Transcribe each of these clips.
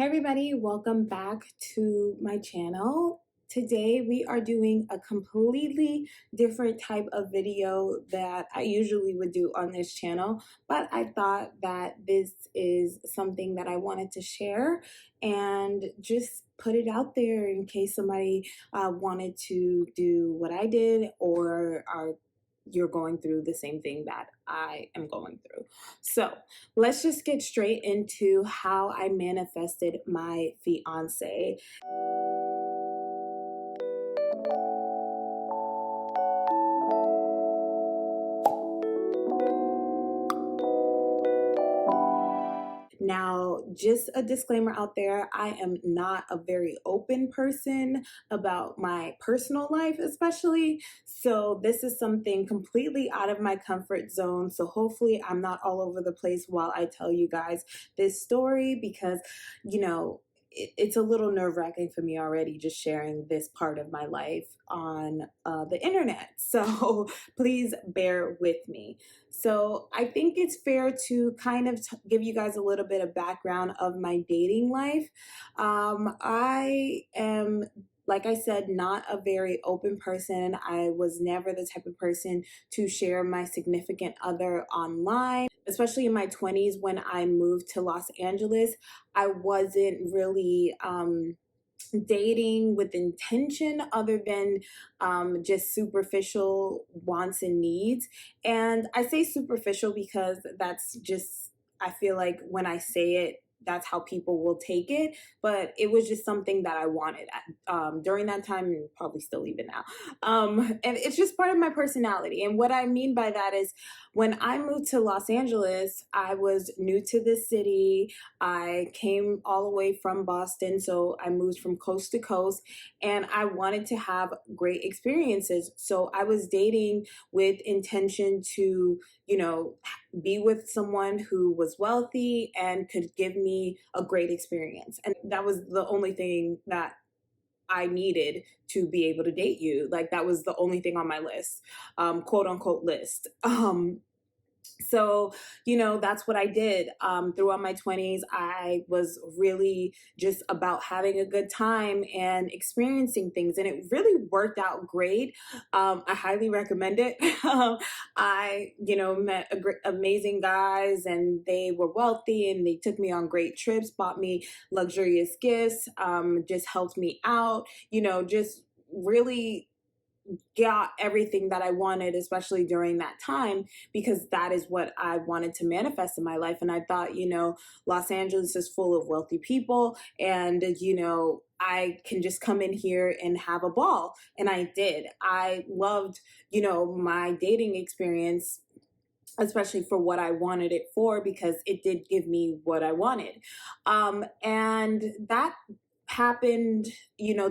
Hey everybody, welcome back to my channel. Today we are doing a completely different type of video that I usually would do on this channel, but I thought that this is something that I wanted to share and just put it out there in case somebody wanted to do what I did or you're going through the same thing that I am going through. So let's just get straight into how I manifested my fiance. Now, just a disclaimer out there, I am not a very open person about my personal life, especially. So, this is something completely out of my comfort zone. So, hopefully, I'm not all over the place while I tell you guys this story because, it's a little nerve wracking for me already just sharing this part of my life on the internet. So, please bear with me. So I think it's fair to kind of give you guys a little bit of background of my dating life. I am, like I said, not a very open person. I was never the type of person to share my significant other online, especially in my 20s when I moved to Los Angeles. I wasn't really dating with intention other than just superficial wants and needs. And I say superficial because that's just, I feel like when I say it, that's how people will take it. But it was just something that I wanted during that time, and probably still even now. And it's just part of my personality. And what I mean by that is when I moved to Los Angeles, I was new to the city. I came all the way from Boston, so I moved from coast to coast, and I wanted to have great experiences. So I was dating with intention to, be with someone who was wealthy and could give me a great experience. And that was the only thing that I needed to be able to date you. Like that was the only thing on my list, quote unquote list. So, that's what I did. Throughout my 20s, I was really just about having a good time and experiencing things. And it really worked out great. I highly recommend it. Met amazing guys and they were wealthy and they took me on great trips, bought me luxurious gifts, just helped me out, just really got everything that I wanted, especially during that time, because that is what I wanted to manifest in my life. And I thought, Los Angeles is full of wealthy people and, I can just come in here and have a ball. And I did. I loved, my dating experience, especially for what I wanted it for, because it did give me what I wanted. And that happened,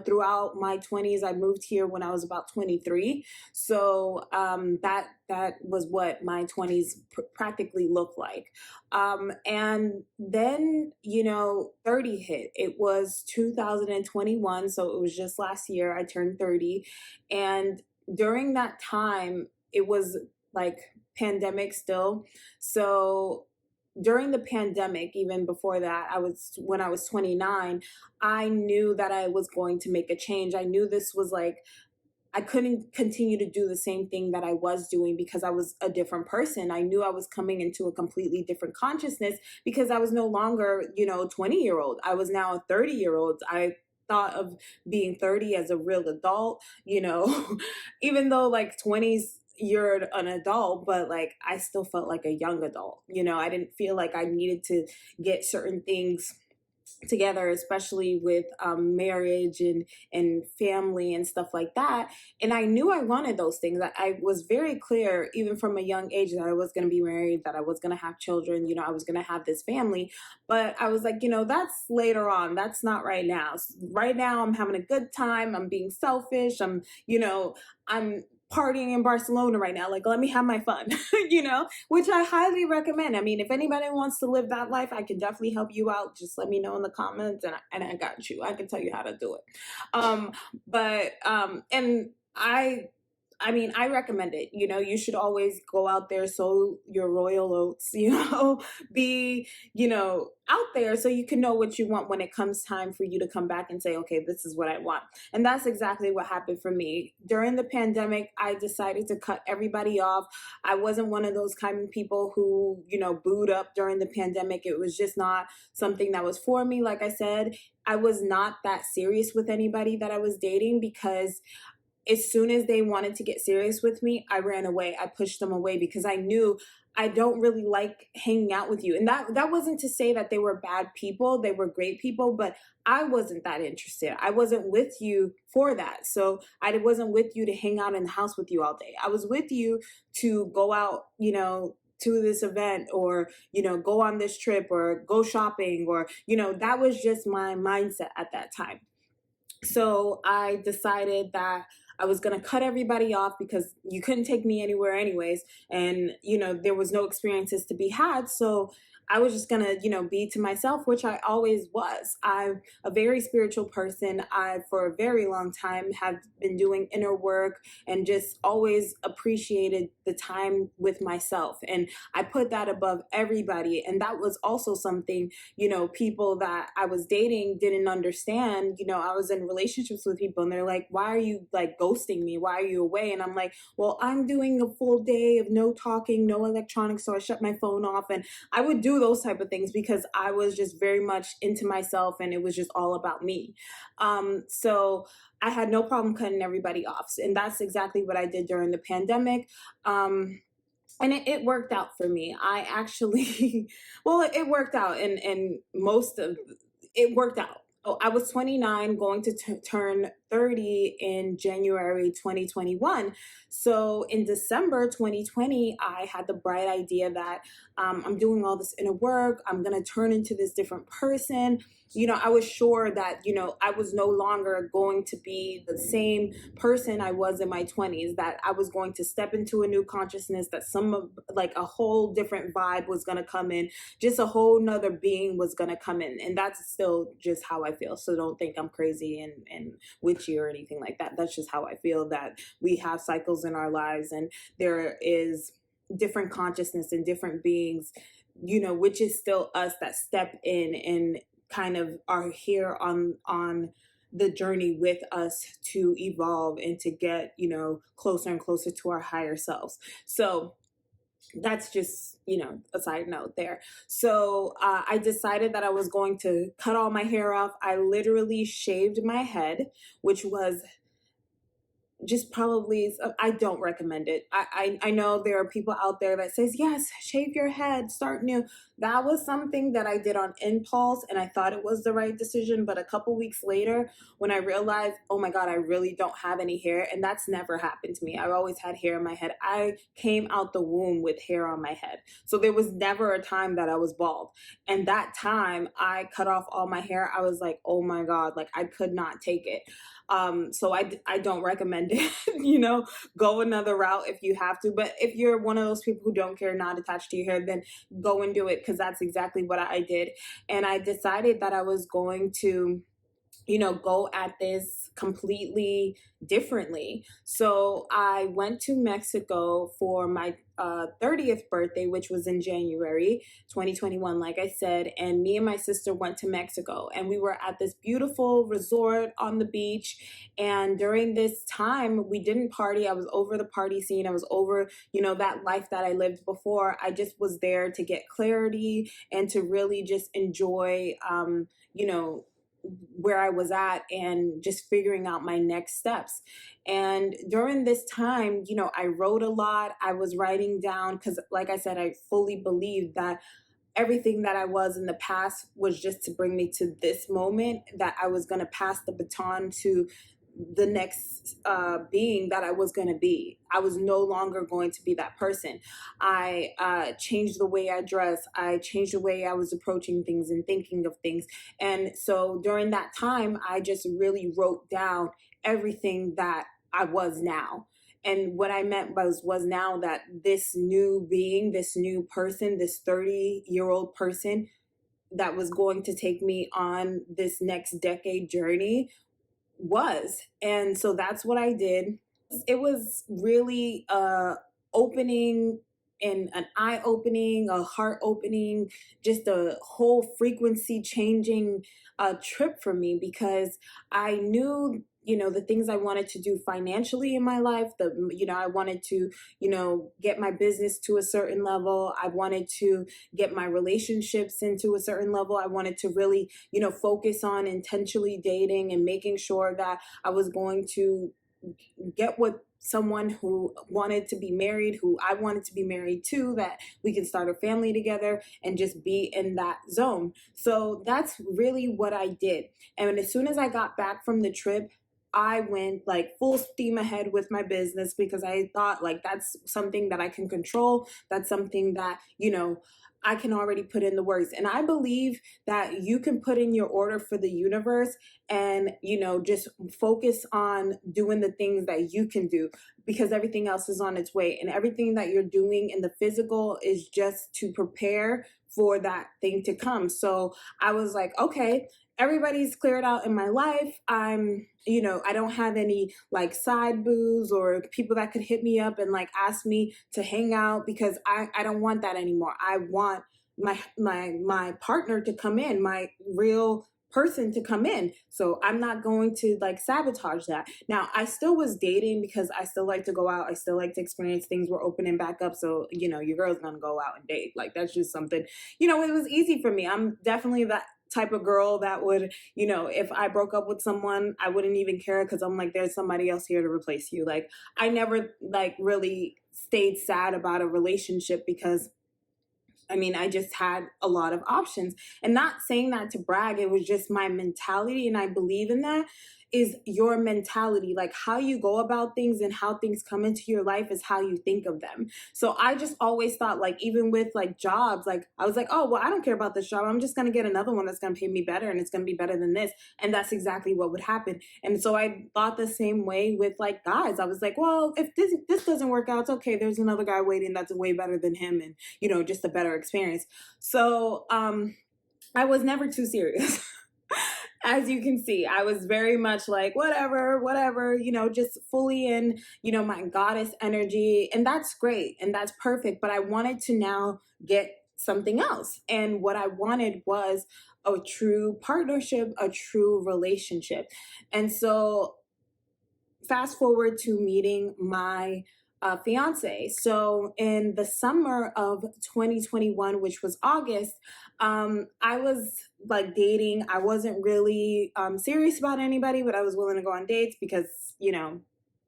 throughout my 20s. I moved here when I was about 23. So that was what my 20s practically looked like. And then, 30 hit. It was 2021. So it was just last year I turned 30. And during that time, it was like pandemic still. So during the pandemic, even before that, when I was 29, I knew that I was going to make a change. I knew this was like, I couldn't continue to do the same thing that I was doing because I was a different person. I knew I was coming into a completely different consciousness because I was no longer, 20-year-old. I was now a 30-year-old. I thought of being 30 as a real adult, even though like 20s you're an adult, but like I still felt like a young adult. I didn't feel like I needed to get certain things together, especially with marriage and family and stuff like that. And I knew I wanted those things. I was very clear, even from a young age, that I was going to be married, that I was going to have children, I was going to have this family. But I was like, that's later on. That's not right now. Right now, I'm having a good time. I'm being selfish. I'm partying in Barcelona right now. Like, let me have my fun, which I highly recommend. I mean, if anybody wants to live that life, I can definitely help you out. Just let me know in the comments and I got you. I can tell you how to do it. And I I mean, I recommend it. You know, you should always go out there, sow your royal oats, be, out there so you can know what you want when it comes time for you to come back and say, okay, this is what I want. And that's exactly what happened for me. During the pandemic, I decided to cut everybody off. I wasn't one of those kind of people who, booed up during the pandemic. It was just not something that was for me. Like I said, I was not that serious with anybody that I was dating because as soon as they wanted to get serious with me, I ran away. I pushed them away because I knew I don't really like hanging out with you. And that wasn't to say that they were bad people. They were great people, but I wasn't that interested. I wasn't with you for that. So I wasn't with you to hang out in the house with you all day. I was with you to go out, to this event, or go on this trip, or go shopping, or that was just my mindset at that time. So I decided that I was going to cut everybody off because you couldn't take me anywhere anyways. And, there was no experiences to be had. So I was just going to, be to myself, which I always was. I'm a very spiritual person. I, for a very long time, have been doing inner work and just always appreciated the time with myself. And I put that above everybody. And that was also something, people that I was dating didn't understand. I was in relationships with people and they're like, why are you like ghosting me? Why are you away? And I'm like, well, I'm doing a full day of no talking, no electronics. So I shut my phone off, and I would do those type of things because I was just very much into myself and it was just all about me. So I had no problem cutting everybody off. And that's exactly what I did during the pandemic. And it worked out for me. I actually, well, it worked out, and most of it worked out. Oh, I was 29, going to turn 30 in January 2021. So in December 2020, I had the bright idea that I'm doing all this inner work. I'm going to turn into this different person. I was sure that, I was no longer going to be the same person I was in my 20s, that I was going to step into a new consciousness, that like a whole different vibe was going to come in, just a whole nother being was going to come in. And that's still just how I feel. So don't think I'm crazy and witchy or anything like that. That's just how I feel, that we have cycles in our lives and there is different consciousness and different beings, which is still us, that step in and kind of are here on the journey with us to evolve and to get, closer and closer to our higher selves. So that's just, a side note there. So I decided that I was going to cut all my hair off. I literally shaved my head, which was just probably, I don't recommend it. I know there are people out there that says, yes, shave your head, start new. That was something that I did on impulse and I thought it was the right decision. But a couple weeks later, when I realized, oh my God, I really don't have any hair. And that's never happened to me. I've always had hair in my head. I came out the womb with hair on my head. So there was never a time that I was bald. And that time I cut off all my hair, I was like, oh my God, like I could not take it. So I don't recommend it, go another route if you have to. But if you're one of those people who don't care, not attached to your hair, then go and do it, because that's exactly what I did. And I decided that I was going to go at this completely differently. So I went to Mexico for my 30th birthday, which was in January 2021, like I said. And me and my sister went to Mexico and we were at this beautiful resort on the beach. And during this time, we didn't party. I was over the party scene. I was over, that life that I lived before. I just was there to get clarity and to really just enjoy, where I was at and just figuring out my next steps. And during this time, I wrote a lot. I was writing down because, like I said, I fully believed that everything that I was in the past was just to bring me to this moment, that I was going to pass the baton to the next being that I was going to be. I was no longer going to be that person. I changed the way I dress. I changed the way I was approaching things and thinking of things. And so during that time, I just really wrote down everything that I was now. And what I meant was now that this new being, this new person, this 30-year-old person that was going to take me on this next decade journey was. And so that's what I did. It was really opening and an eye opening, a heart opening, just a whole frequency changing trip for me, because I knew, the things I wanted to do financially in my life. I wanted to, get my business to a certain level. I wanted to get my relationships into a certain level. I wanted to really, focus on intentionally dating and making sure that I was going to get with someone who wanted to be married, who I wanted to be married to, that we can start a family together and just be in that zone. So that's really what I did. And as soon as I got back from the trip, I went like full steam ahead with my business, because I thought like that's something that I can control. That's something that, I can already put in the works. And I believe that you can put in your order for the universe and, just focus on doing the things that you can do, because everything else is on its way. And everything that you're doing in the physical is just to prepare for that thing to come. So I was like, okay, everybody's cleared out in my life. I don't have any like side boos or people that could hit me up and like ask me to hang out, because I don't want that anymore. I want my partner to come in, my real person to come in. So I'm not going to like sabotage that. Now, I still was dating because I still like to go out. I still like to experience things. We're opening back up. So, your girl's going to go out and date. Like, that's just something, it was easy for me. I'm definitely that type of girl that would, if I broke up with someone, I wouldn't even care, because I'm like, there's somebody else here to replace you. Like, I never like really stayed sad about a relationship, because I just had a lot of options. And not saying that to brag, it was just my mentality. And I believe in that is your mentality. Like, how you go about things and how things come into your life is how you think of them. So I just always thought, like, even with like jobs, like I was like, oh, well, I don't care about this job. I'm just going to get another one that's going to pay me better, and it's going to be better than this. And that's exactly what would happen. And so I thought the same way with like guys. I was like, well, if this doesn't work out, it's okay. There's another guy waiting that's way better than him, and just a better experience. So I was never too serious. As you can see, I was very much like, whatever, just fully in, my goddess energy. And that's great and that's perfect. But I wanted to now get something else. And what I wanted was a true partnership, a true relationship. And so fast forward to meeting my fiance. So in the summer of 2021, which was August, I was like dating. I wasn't really serious about anybody, but I was willing to go on dates because,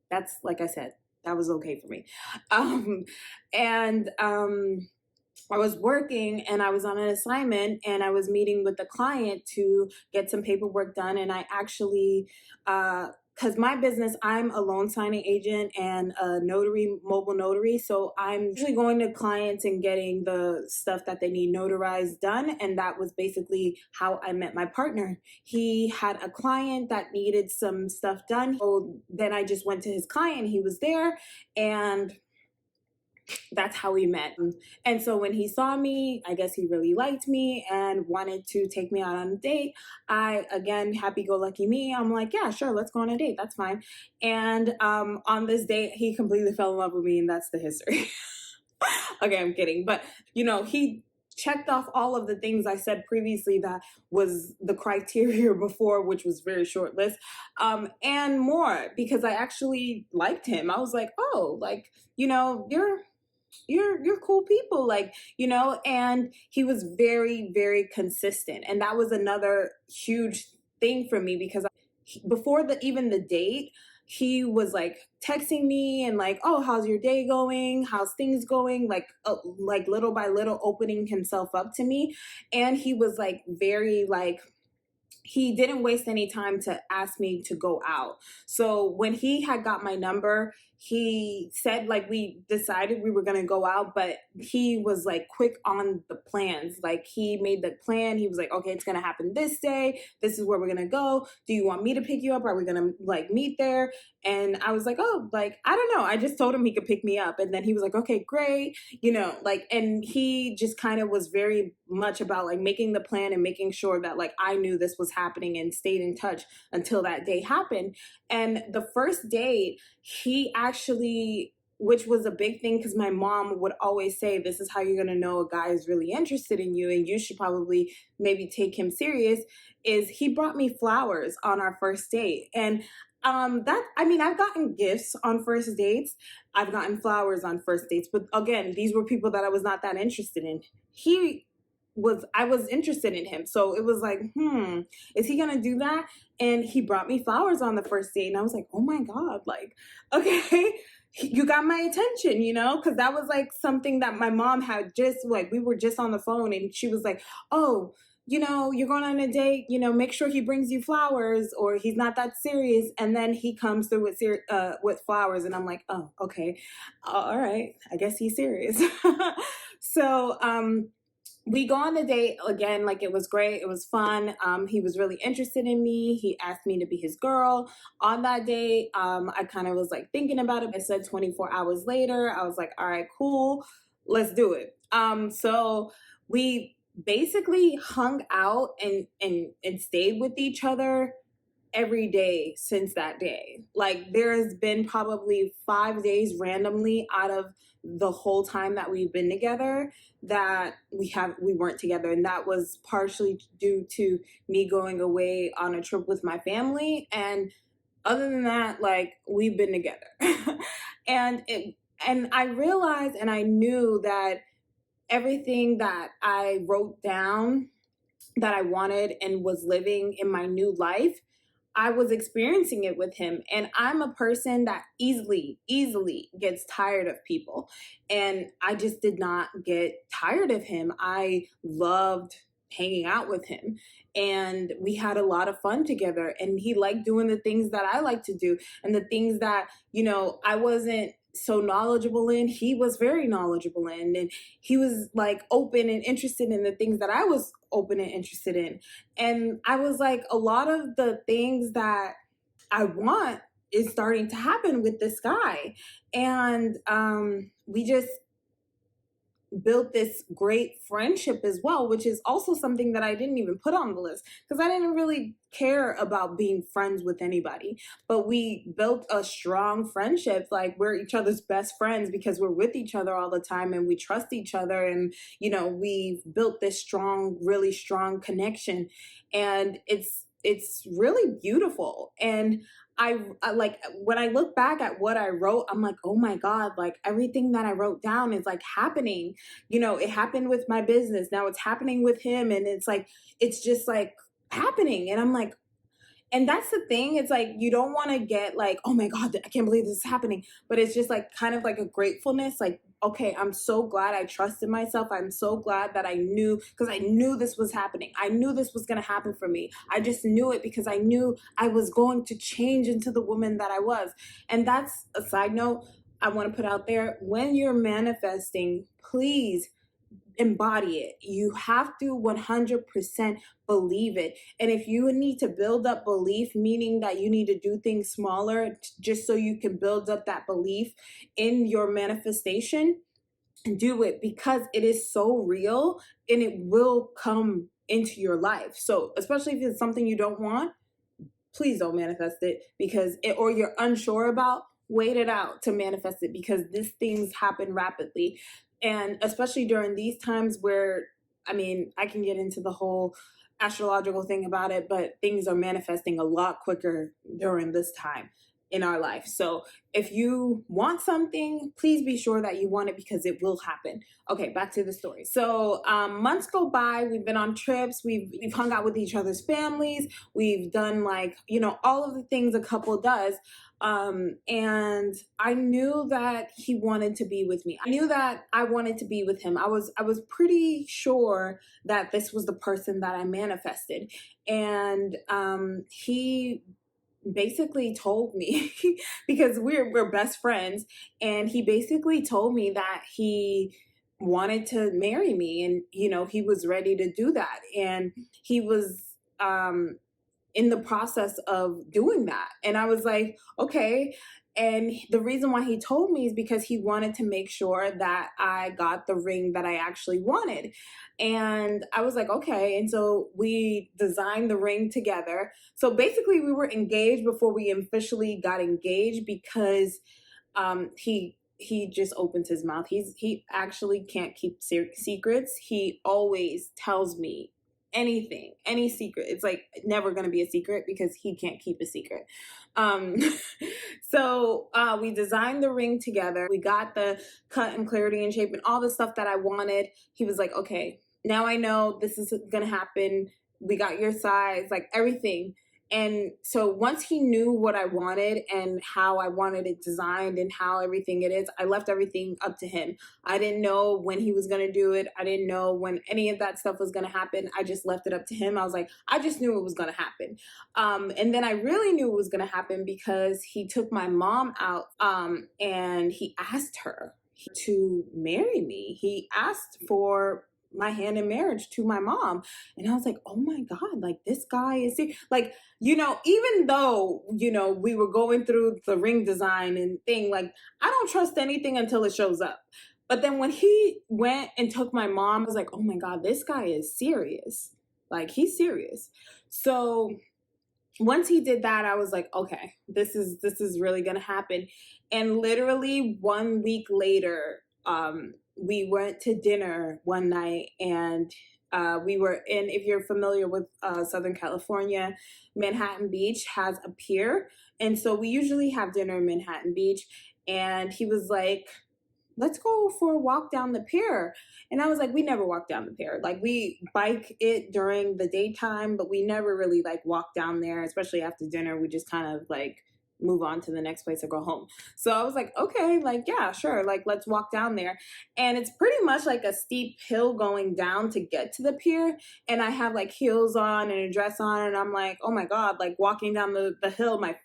that's, like I said, that was okay for me. Um, and I was working and I was on an assignment, and I was meeting with the client to get some paperwork done. And I actually, because my business, I'm a loan signing agent and a notary, mobile notary. So I'm usually going to clients and getting the stuff that they need notarized done. And that was basically how I met my partner. He had a client that needed some stuff done. So then I just went to his client. He was there, and that's how we met. And so when he saw me, I guess he really liked me and wanted to take me out on a date. I, again, happy go lucky me, I'm like, yeah, sure, let's go on a date. That's fine. And on this date, he completely fell in love with me, and that's the history. Okay, I'm kidding. But, he checked off all of the things I said previously that was the criteria before, which was very short list, and more, because I actually liked him. I was like, oh, like, you're cool people, like, and he was very, very consistent. And that was another huge thing for me, because before even the date, he was like texting me and like, oh, how's your day going, how's things going, like little by little opening himself up to me. And he was like very like, he didn't waste any time to ask me to go out. So when he had got my number, he said, like, we decided we were going to go out, but he was like quick on the plans. Like, he made the plan. He was like, okay, it's going to happen this day. This is where we're going to go. Do you want me to pick you up? Are we going to like meet there? And I was like, oh, like, I don't know. I just told him he could pick me up. And then he was like, okay, great. Like, and he just kind of was very much about like making the plan and making sure that like I knew this was happening and stayed in touch until that day happened. And the first date, he actually, which was a big thing because my mom would always say, this is how you're going to know a guy is really interested in you and you should probably maybe take him serious, is he brought me flowers on our first date. And I've gotten gifts on first dates. I've gotten flowers on first dates, but again, these were people that I was not that interested in. I was interested in him. So it was like, is he gonna do that? And he brought me flowers on the first date. And I was like, oh my God, like, okay, you got my attention, because that was like something that my mom had just like, we were just on the phone and she was like, oh, you're going on a date, make sure he brings you flowers or he's not that serious. And then he comes through with flowers. And I'm like, oh, okay. All right. I guess he's serious. So, we go on the date again. Like, it was great. It was fun. He was really interested in me. He asked me to be his girl on that date. I kind of was like thinking about it. I said 24 hours later, I was like, all right, cool. Let's do it. So we basically hung out and stayed with each other every day since that day. Like, there's been probably 5 days randomly out of the whole time that we've been together that we weren't together, and that was partially due to me going away on a trip with my family. And other than that, like, we've been together. And I realized and I knew that everything that I wrote down that I wanted and was living in my new life, I was experiencing it with him. And I'm a person that easily gets tired of people. And I just did not get tired of him. I loved hanging out with him. And we had a lot of fun together. And he liked doing the things that I like to do. And the things that, I wasn't so knowledgeable in, he was very knowledgeable in. And he was like open and interested in the things that I was open and interested in. And I was like, a lot of the things that I want is starting to happen with this guy. And we just built this great friendship as well, which is also something that I didn't even put on the list because I didn't really care about being friends with anybody. But we built a strong friendship. Like, we're each other's best friends because we're with each other all the time and we trust each other. And, we've built this really strong connection. And it's really beautiful. And I like, when I look back at what I wrote, I'm like, oh my God, like everything that I wrote down is like happening. It happened with my business. Now it's happening with him. And it's like, it's just like happening. And I'm like, and that's the thing. It's like, you don't want to get like, oh my God, I can't believe this is happening. But it's just like kind of like a gratefulness. Like, okay, I'm so glad I trusted myself. I'm so glad that I knew, because I knew this was happening. I knew this was going to happen for me. I just knew it because I knew I was going to change into the woman that I was. And that's a side note I want to put out there. When you're manifesting, please embody it. You have to 100% believe it. And if you need to build up belief, meaning that you need to do things smaller just so you can build up that belief in your manifestation, do it, because it is so real and it will come into your life. So especially if it's something you don't want, please don't manifest it or you're unsure about, wait it out to manifest it, because these things happen rapidly. And especially during these times where, I can get into the whole astrological thing about it, but things are manifesting a lot quicker during this time in our life. So if you want something, please be sure that you want it, because it will happen. Okay, back to the story. So months go by. We've been on trips. We've hung out with each other's families. We've done all of the things a couple does. And I knew that he wanted to be with me. I knew that I wanted to be with him. I was pretty sure that this was the person that I manifested. And he basically told me because we're best friends, and he basically told me that he wanted to marry me, and he was ready to do that, and he was in the process of doing that. And I was like, okay. And the reason why he told me is because he wanted to make sure that I got the ring that I actually wanted. And I was like, okay. And so we designed the ring together. So basically, we were engaged before we officially got engaged because he just opens his mouth. He actually can't keep secrets. He always tells me anything, any secret. It's like never going to be a secret because he can't keep a secret. um so we designed the ring together. We got the cut and clarity and shape and all the stuff that I wanted. He was like, okay, now I know this is going to happen. We got your size, like everything. And so once he knew what I wanted and how I wanted it designed and how everything it is, I left everything up to him. I didn't know when he was going to do it. I didn't know when any of that stuff was going to happen. I just left it up to him. I was like, I just knew it was going to happen. And then I really knew it was going to happen because he took my mom out, and he asked her to marry me. He asked for my hand in marriage to my mom. And I was like, oh my God, like this guy is like, even though, we were going through the ring design and thing, like I don't trust anything until it shows up. But then when he went and took my mom, I was like, oh my God, this guy is serious. Like he's serious. So once he did that, I was like, okay, this is really gonna happen. And literally 1 week later, we went to dinner one night, and we were in, if you're familiar with Southern California, Manhattan Beach has a pier. And so we usually have dinner in Manhattan Beach. And he was like, let's go for a walk down the pier. And I was like, we never walk down the pier. Like we bike it during the daytime, but we never really like walk down there, especially after dinner. We just kind of like move on to the next place or go home. So I was like, okay, like, yeah, sure. Like, let's walk down there. And it's pretty much like a steep hill going down to get to the pier. And I have like heels on and a dress on. And I'm like, oh my God, like walking down the hill, my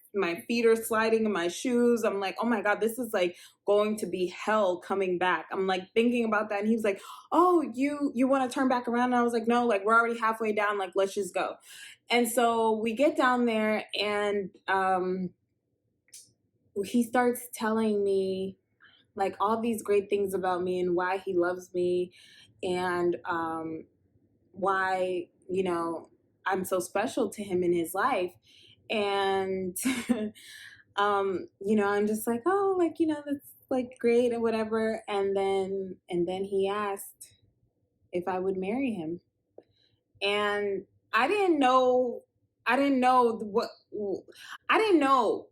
feet are sliding in my shoes. I'm like, oh my God, this is like going to be hell coming back. I'm like thinking about that. And he was like, oh, you want to turn back around? And I was like, no, like we're already halfway down. Like, let's just go. And so we get down there, and he starts telling me like all these great things about me and why he loves me, and why, I'm so special to him in his life. And I'm just like, oh, like, that's like great or whatever. And then he asked if I would marry him. And I didn't know what I didn't know.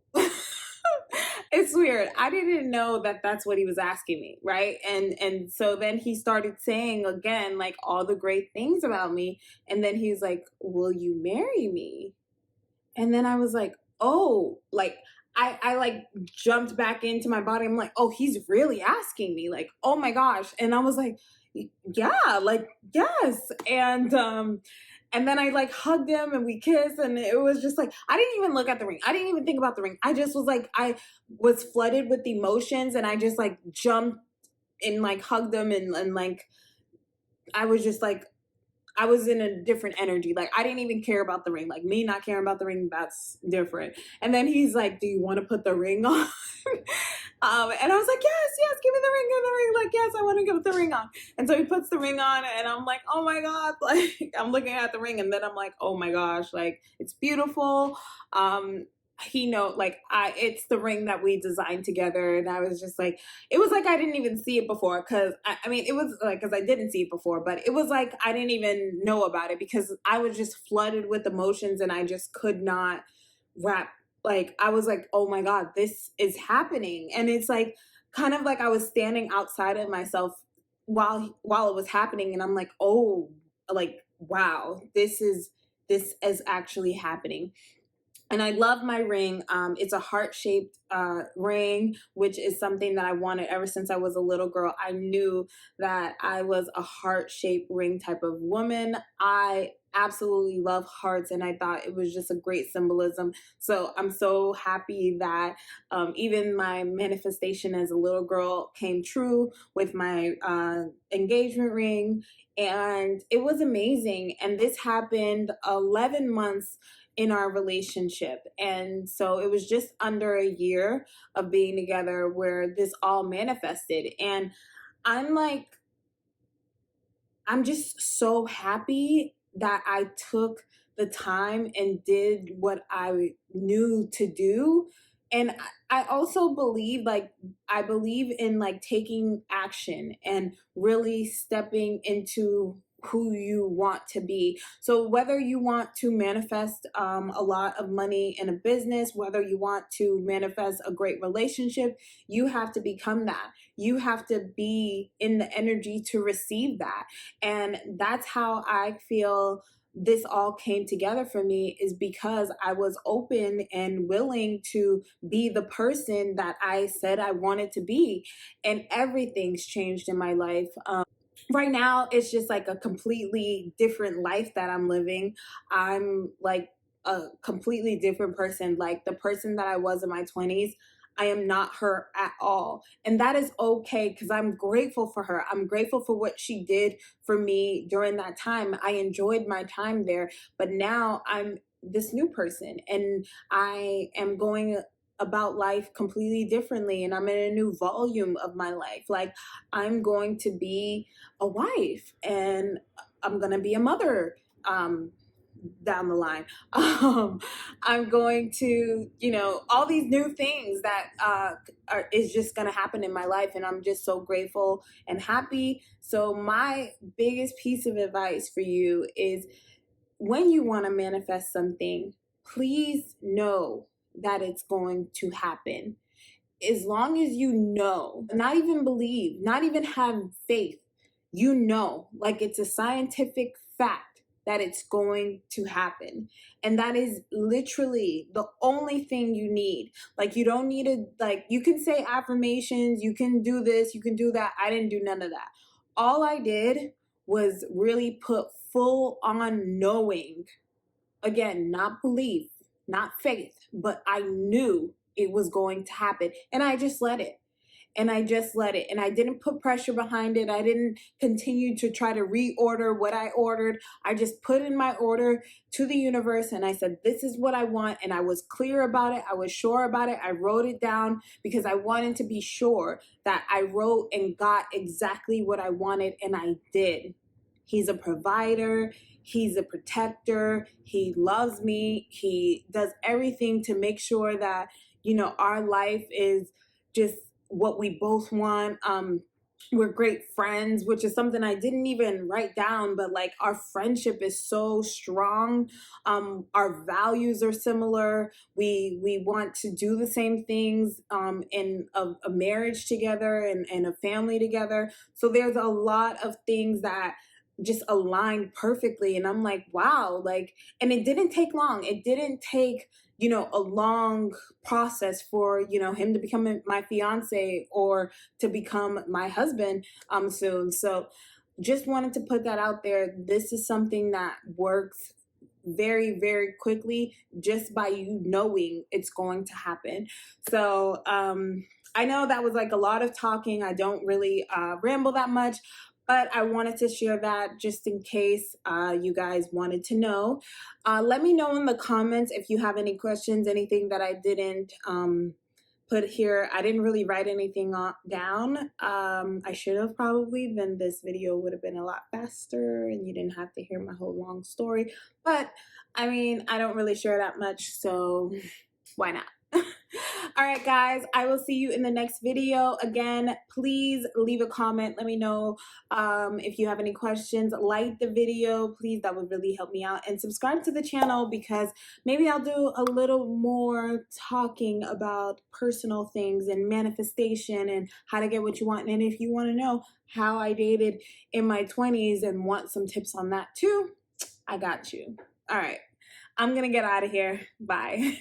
It's weird. I didn't know that that's what he was asking me, right? And so then he started saying again like all the great things about me, and then he's like, "Will you marry me?" And then I was like, oh, like I like jumped back into my body. I'm like, oh, he's really asking me, like, oh my gosh. And I was like, yeah, like, yes. And then I like hugged him and we kissed, and it was just like I didn't even look at the ring. I didn't even think about the ring. I just was like, I was flooded with emotions, and I just like jumped and like hugged him, and like I was just like I was in a different energy. Like I didn't even care about the ring. Like me not caring about the ring, that's different. And then he's like, "Do you want to put the ring on?" And I was like, "Yes, yes, give me the ring, give me the ring." Like, yes, I want to put the ring on. And so he puts the ring on, and I'm like, "Oh my God!" Like I'm looking at the ring, and then I'm like, "Oh my gosh!" Like it's beautiful. Like it's the ring that we designed together, and I was just like, it was like I didn't even see it before, because I mean, it was like because I didn't see it before, but it was like I didn't even know about it because I was just flooded with emotions, and I just could not wrap. Like I was like, oh my God, this is happening. And it's like kind of like I was standing outside of myself while it was happening, and I'm like, oh, like wow, this is actually happening. And I love my ring. It's a heart-shaped ring, which is something that I wanted ever since I was a little girl. I knew that I was a heart-shaped ring type of woman. I absolutely love hearts, and I thought it was just a great symbolism. So I'm so happy that even my manifestation as a little girl came true with my engagement ring, and it was amazing. And this happened 11 months in our relationship, and so it was just under a year of being together where this all manifested. And I'm like, I'm just so happy that I took the time and did what I knew to do. And I also believe, like, I believe in like taking action and really stepping into who you want to be. So whether you want to manifest a lot of money in a business, whether you want to manifest a great relationship, you have to become that. You have to be in the energy to receive that. And that's how I feel this all came together for me, is because I was open and willing to be the person that I said I wanted to be. And everything's changed in my life. Right now it's just like a completely different life that I'm living. I'm like a completely different person. Like the person that I was in my 20s, I am not her at all. And that is okay, because I'm grateful for her. I'm grateful for what she did for me during that time. I enjoyed my time there, but now I'm this new person, and I am going about life completely differently, and I'm in a new volume of my life. Like, I'm going to be a wife, and I'm gonna be a mother down the line. I'm going to, all these new things that is just gonna happen in my life, and I'm just so grateful and happy. So my biggest piece of advice for you is, when you want to manifest something, please know that it's going to happen. As long as you know, not even believe, not even have faith, like it's a scientific fact that it's going to happen. And that is literally the only thing you need. Like, you don't need to, like, you can say affirmations, you can do this, you can do that. I didn't do none of that. All I did was really put full on knowing. Again, not belief, not faith, but I knew it was going to happen. And I just let it. And I just let it. And I didn't put pressure behind it. I didn't continue to try to reorder what I ordered. I just put in my order to the universe, and I said, this is what I want. And I was clear about it. I was sure about it. I wrote it down because I wanted to be sure that I wrote and got exactly what I wanted. And I did. He's a provider. He's a protector. He loves me. He does everything to make sure that, our life is just what we both want. We're great friends, which is something I didn't even write down, but like, our friendship is so strong. Our values are similar. We want to do the same things in a marriage together, and a family together. So there's a lot of things that just aligned perfectly. And I'm like, wow, like, and it didn't take long. It didn't take, a long process for, him to become my fiance or to become my husband soon. So just wanted to put that out there. This is something that works very, very quickly, just by you knowing it's going to happen. So I know that was like a lot of talking. I don't really ramble that much, but I wanted to share that just in case you guys wanted to know. Let me know in the comments if you have any questions, anything that I didn't put here. I didn't really write anything down. I should have probably, then this video would have been a lot faster and you didn't have to hear my whole long story. But I mean, I don't really share that much, so why not? All right, guys, I will see you in the next video. Again, please leave a comment. Let me know if you have any questions. Like the video, please. That would really help me out. And subscribe to the channel, because maybe I'll do a little more talking about personal things and manifestation and how to get what you want. And if you want to know how I dated in my 20s and want some tips on that too, I got you. All right, I'm going to get out of here. Bye.